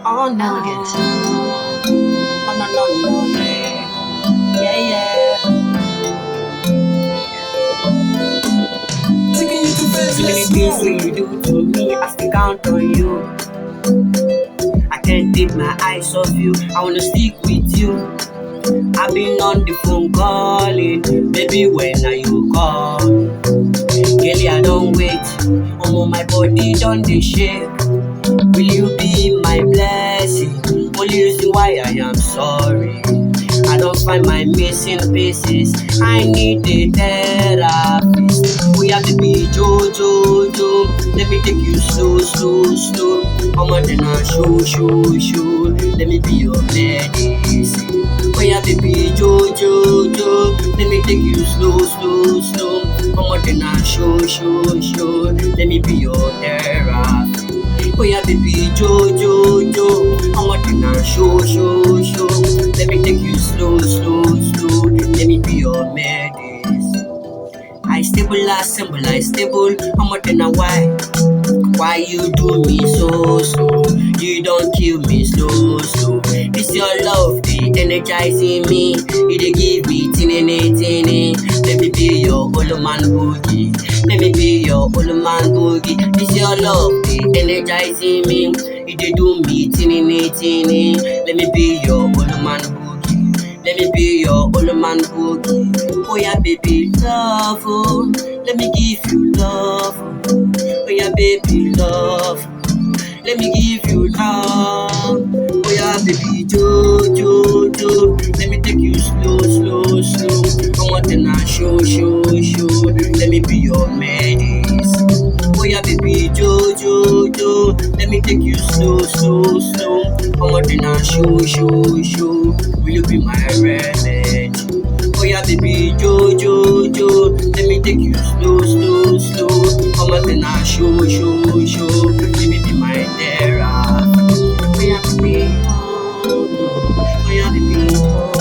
Oh no, Elegant. oh no, no, no, yeah, yeah. Taking you too fast, So many let's things go. when you do to me, I still count on you. I can't take my eyes off you. I wanna stick with you. I've been on the phone calling, baby. When are you call? Girl, I don't wait. My body done the shake. Will you be my blessing? Only reason why I am sorry. I don't find my missing pieces. I need a therapist. We have to be Joe. Let me take you slow. I'm on the show. Let me be your medicine. We have to be Joe. Let me take you slow. I'm on the show. Let me be your therapist. Oh yeah, baby, Joe. I want to now show. Let me take you slow. Let me be your medicine. I symbolize stable. I want to know why. Why you do me so? You don't kill me slow. This your love, the energizing me. You dey give me tinny. Let me be your old man boogie. Let me be your old man boogie. This your love, the energizing me. You dey do me tinny. Let me be your old man boogie. Let me be your old man boogie. Oh yeah, baby, love, oh. Let me give you love. Oh yeah, baby, love. Let me give you love. Oh yeah, baby, Joe. Let me take you slow. I want to now show. Let me be your medicine. Oh yeah, baby, Joe. Let me take you slow. I want to now show. Will you be my remedy? Oh yeah, baby, Joe. Let me take you slow. I'm gonna now show. Let me be my therapy. Oh yeah, baby. Oh yeah, baby.